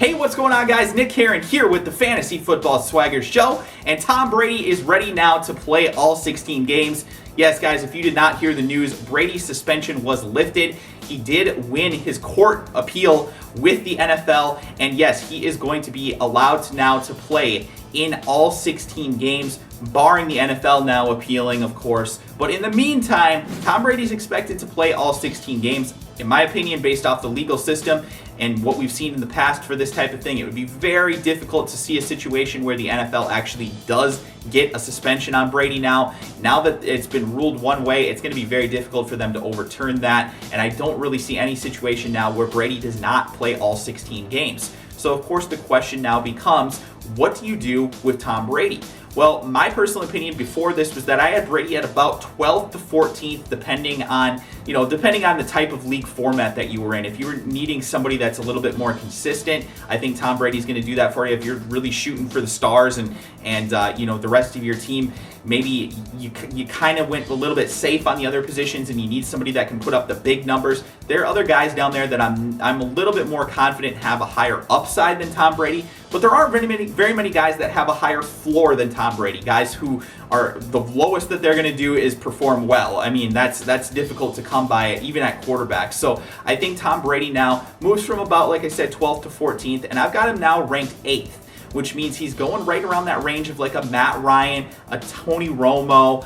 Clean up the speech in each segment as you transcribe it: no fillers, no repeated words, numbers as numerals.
Hey, what's going on, guys? Nick Herron here with the Fantasy Football Swagger Show, and Tom Brady is ready now to play all 16 games. Yes, guys, if you did not hear the news, Brady's suspension was lifted. He did win his court appeal with the NFL, and yes, he is going to be allowed now to play in all 16 games, barring the NFL now appealing, of course. But in the meantime, Tom Brady's expected to play all 16 games. In my opinion, based off the legal system and what we've seen in the past for this type of thing, it would be very difficult to see a situation where the NFL actually does get a suspension on Brady now. Now that it's been ruled one way, it's going to be very difficult for them to overturn that, and I don't really see any situation now where Brady does not play all 16 games. So, of course, the question now becomes, what do you do with Tom Brady? Well, my personal opinion before this was that I had Brady at about 12th to 14th, depending on the type of league format that you were in. If you were needing somebody that's a little bit more consistent, I think Tom Brady's going to do that for you. If you're really shooting for the stars and the rest of your team, maybe you kind of went a little bit safe on the other positions and you need somebody that can put up the big numbers. There are other guys down there that I'm a little bit more confident have a higher upside than Tom Brady, but there are very many guys that have a higher floor than Tom Brady, guys who are the lowest that they're going to do is perform well. I mean, that's difficult to come by even at quarterback. So I think Tom Brady now moves from about, like I said, 12th to 14th, and I've got him now ranked 8th, which means he's going right around that range of like a Matt Ryan, a Tony Romo,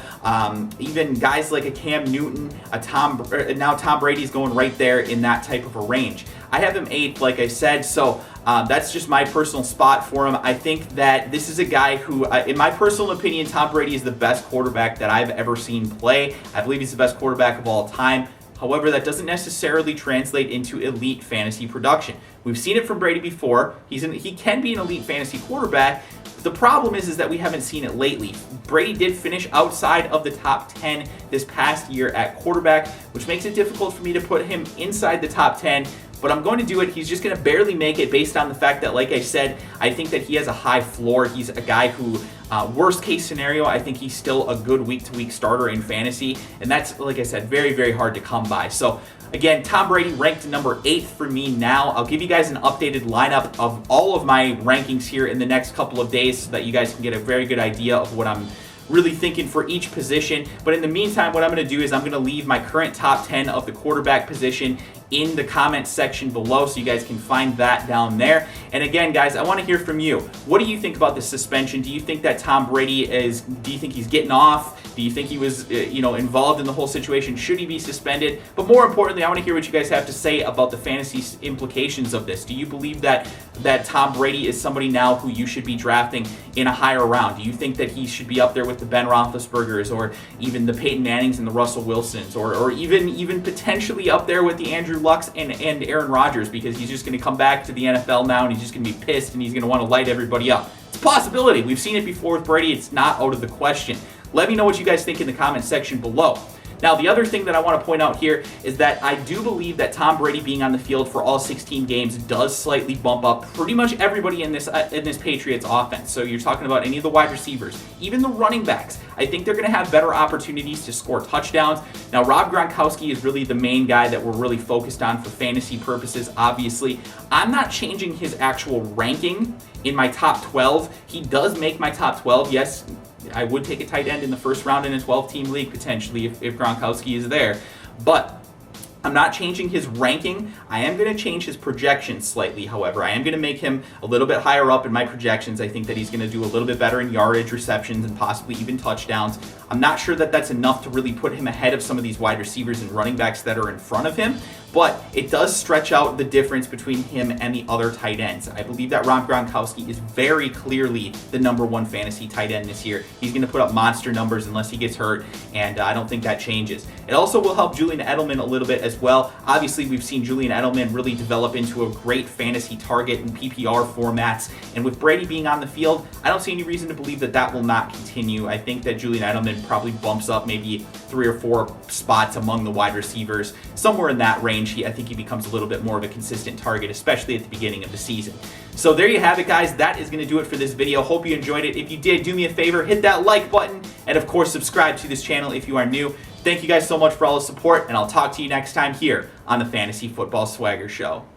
even guys like a Cam Newton, now Tom Brady's going right there in that type of a range. I have him 8th, like I said, so that's just my personal spot for him. I think that this is a guy who, in my personal opinion, Tom Brady is the best quarterback that I've ever seen play. I believe he's the best quarterback of all time. However, that doesn't necessarily translate into elite fantasy production. We've seen it from Brady before. He can be an elite fantasy quarterback. The problem is that we haven't seen it lately. Brady did finish outside of the top 10 this past year at quarterback, which makes it difficult for me to put him inside the top 10. But I'm going to do it. He's just going to barely make it based on the fact that, like I said, I think that he has a high floor. He's a guy who, worst case scenario, I think he's still a good week-to-week starter in fantasy. And that's, like I said, very, very hard to come by. So, again, Tom Brady ranked number 8 for me now. I'll give you guys an updated lineup of all of my rankings here in the next couple of days so that you guys can get a very good idea of what I'm really thinking for each position. But in the meantime, what I'm going to do is I'm going to leave my current top 10 of the quarterback position in the comment section below so you guys can find that down there. And again, guys, I want to hear from you. What do you think about the suspension? Do you think that Tom Brady do you think he's getting off? Do you think he was involved in the whole situation? Should he be suspended? But more importantly, I want to hear what you guys have to say about the fantasy implications of this. Do you believe that Tom Brady is somebody now who you should be drafting in a higher round? Do you think that he should be up there with the Ben Roethlisbergers or even the Peyton Mannings and the Russell Wilsons, or even potentially up there with the Andrew Lucks and Aaron Rodgers, because he's just going to come back to the NFL now and he's just going to be pissed and he's going to want to light everybody up? It's a possibility. We've seen it before with Brady. It's not out of the question. Let me know what you guys think in the comment section below. Now, the other thing that I want to point out here is that I do believe that Tom Brady being on the field for all 16 games does slightly bump up pretty much everybody in this Patriots offense. So you're talking about any of the wide receivers, even the running backs. I think they're going to have better opportunities to score touchdowns. Now, Rob Gronkowski is really the main guy that we're really focused on for fantasy purposes, obviously. I'm not changing his actual ranking in my top 12. He does make my top 12, yes. I would take a tight end in the first round in a 12-team league, potentially, if Gronkowski is there. But I'm not changing his ranking. I am going to change his projections slightly, however. I am going to make him a little bit higher up in my projections. I think that he's going to do a little bit better in yardage, receptions, and possibly even touchdowns. I'm not sure that that's enough to really put him ahead of some of these wide receivers and running backs that are in front of him, but it does stretch out the difference between him and the other tight ends. I believe that Rob Gronkowski is very clearly the number 1 fantasy tight end this year. He's going to put up monster numbers unless he gets hurt, and I don't think that changes. It also will help Julian Edelman a little bit as well. Obviously, we've seen Julian Edelman really develop into a great fantasy target in PPR formats, and with Brady being on the field, I don't see any reason to believe that that will not continue. I think that Julian Edelman probably bumps up maybe 3 or 4 spots among the wide receivers, somewhere in that range. I think he becomes a little bit more of a consistent target, especially at the beginning of the season. So there you have it, guys. That is going to do it for this video. Hope you enjoyed it. If you did, do me a favor, hit that like button, and of course, subscribe to this channel if you are new. Thank you guys so much for all the support, and I'll talk to you next time here on the Fantasy Football Swagger Show.